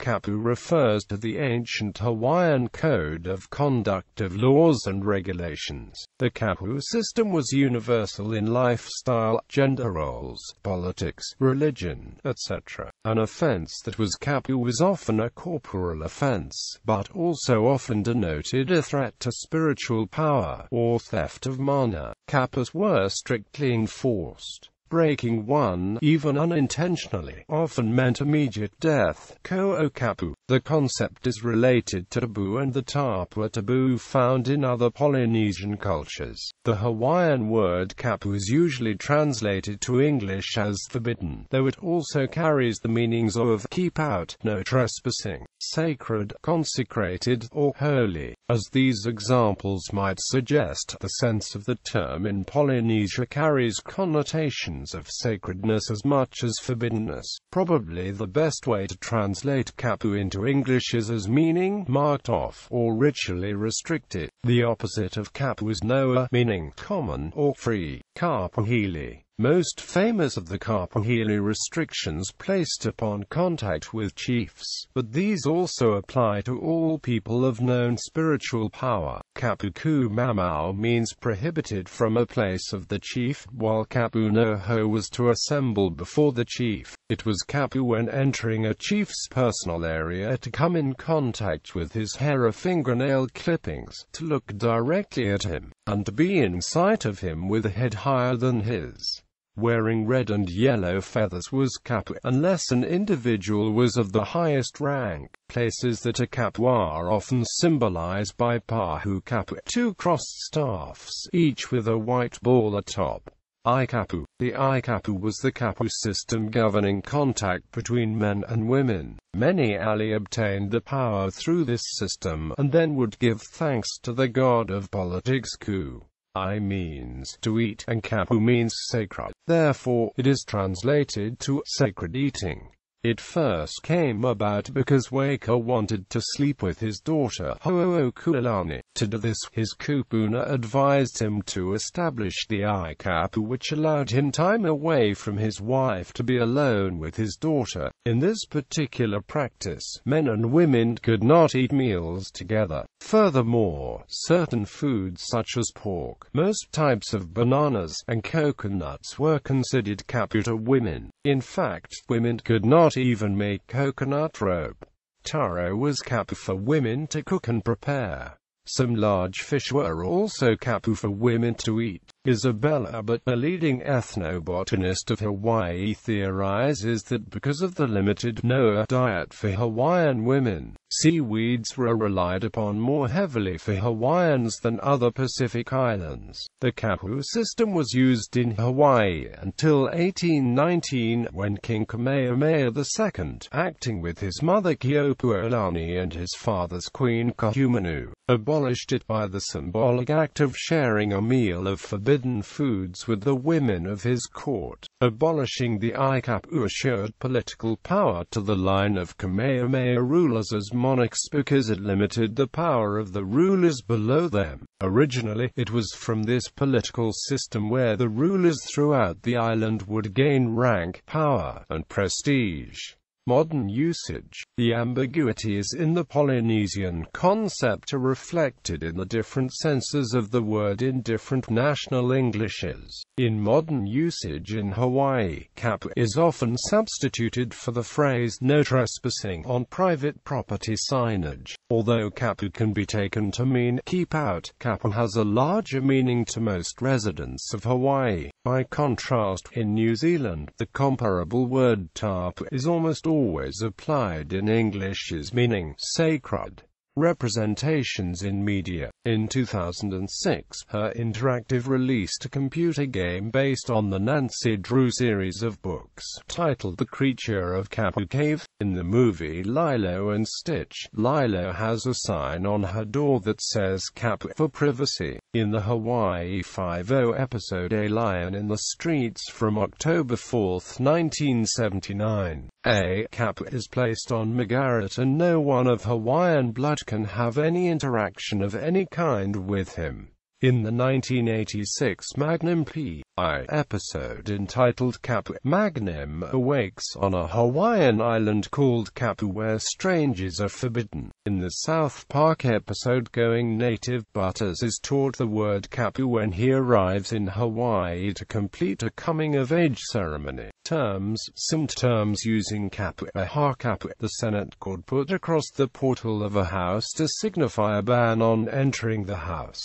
Kapu refers to the ancient Hawaiian code of conduct of laws and regulations. The Kapu system was universal in lifestyle, gender roles, politics, religion, etc. An offense that was Kapu was often a corporal offense, but also often denoted a threat to spiritual power, or theft of mana.Kapus were strictly enforced. Breaking one, even unintentionally, often meant immediate death. Kapu. The concept is related to taboo and the tapua taboo found in other Polynesian cultures. The Hawaiian word kapu is usually translated to English as forbidden, though it also carries the meanings of keep out, no trespassing, sacred, consecrated, or holy. As these examples might suggest, the sense of the term in Polynesia carries connotations of sacredness as much as forbiddenness. Probably the best way to translate kapu into English is as meaning marked off or ritually restricted. The opposite of kapu is noa, meaning common or free. Kapuhili. Most famous of the kapuhili restrictions placed upon contact with chiefs, but these also apply to all people of known spiritual power. Kapuku mamau means prohibited from a place of the chief, while kapu noho was to assemble before the chief. It was kapu when entering a chief's personal area to come in contact with his hair or fingernail clippings, to look directly at him, and to be in sight of him with a head higher than his. Wearing red and yellow feathers was kapu, unless an individual was of the highest rank. Places that are kapu are often symbolized by pahu kapu, two crossed staffs, each with a white ball atop. Kapu. The kapu was the kapu system governing contact between men and women. Many ali obtained the power through this system, and then would give thanks to the god of politics ku. Means to eat, and kapu means sacred. Therefore, it is translated to sacred eating. It first came about because Waka wanted to sleep with his daughter Ho'oku'alani. To do this, his kupuna advised him to establish the kapu, which allowed him time away from his wife to be alone with his daughter. In this particular practice, men and women could not eat meals together. Furthermore, certain foods such as pork, most types of bananas, and coconuts were considered kapu to women. In fact, women could not even make coconut rope. Taro was kapu for women to cook and prepare. Some large fish were also kapu for women to eat. Isabella Abbott, a leading ethnobotanist of Hawaii, theorizes that because of the limited noa diet for Hawaiian women, seaweeds were relied upon more heavily for Hawaiians than other Pacific islands. The kapu system was used in Hawaii until 1819, when King Kamehameha II, acting with his mother Keopuolani and his father's queen Kahumanu, abolished it by the symbolic act of sharing a meal of forbidden foods with the women of his court. Abolishing the kapu assured political power to the line of Kamehameha rulers as monarchs because it limited the power of the rulers below them. Originally, it was from this political system where the rulers throughout the island would gain rank, power, and prestige. Modern usage. The ambiguities in the Polynesian concept are reflected in the different senses of the word in different national Englishes. In modern usage in Hawaii, kapu is often substituted for the phrase no trespassing on private property signage. Although kapu can be taken to mean keep out, kapu has a larger meaning to most residents of Hawaii. By contrast, in New Zealand, the comparable word tapu is almost always applied in English as meaning sacred. Representations in media. In 2006, her Interactive released a computer game based on the Nancy Drew series of books, titled The Creature of Kapu Cave. In the movie Lilo and Stitch, Lilo has a sign on her door that says Kapu for privacy. In the Hawaii Five-0 episode A Lion in the Streets from October 4, 1979, a kapu is placed on Margaret and no one of Hawaiian blood can have any interaction of any kind with him. In the 1986 Magnum P.I. episode entitled Kapu, Magnum awakes on a Hawaiian island called Kapu where strangers are forbidden. In the South Park episode Going Native, Butters is taught the word Kapu when he arrives in Hawaii to complete a coming-of-age ceremony. Some terms using Kapu, Kapu, the Senate court put across the portal of a house to signify a ban on entering the house.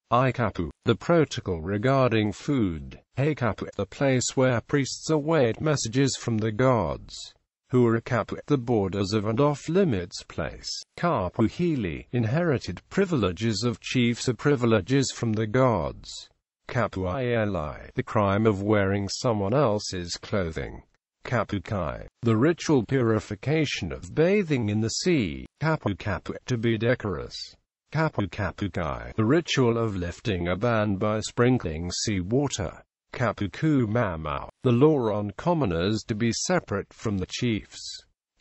Kapu, the protocol regarding food. Kapu, the place where priests await messages from the gods. Kapu, the borders of and off-limits place. Kapuhili, inherited privileges of chiefs or privileges from the gods. Kapuili, the crime of wearing someone else's clothing. Kapukai, the ritual purification of bathing in the sea. Kapu, to be decorous. Kapukai, the ritual of lifting a ban by sprinkling sea water. Kapukumamau, the law on commoners to be separate from the chiefs.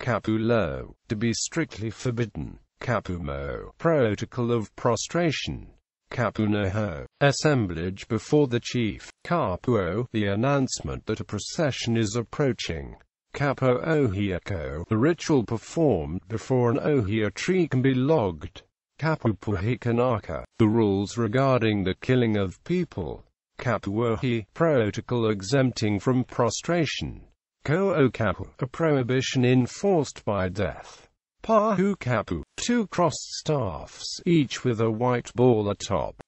Kapulo, to be strictly forbidden. Kapumo, protocol of prostration. Kapunoho, assemblage before the chief. Kapuo, the announcement that a procession is approaching. Kapo Ohiako, the ritual performed before an ohia tree can be logged. Kapupuhikanaka, the rules regarding the killing of people. Kapuohi, protocol exempting from prostration. Ko'okapu, a prohibition enforced by death. Pahu Kapu, two crossed staffs, each with a white ball atop.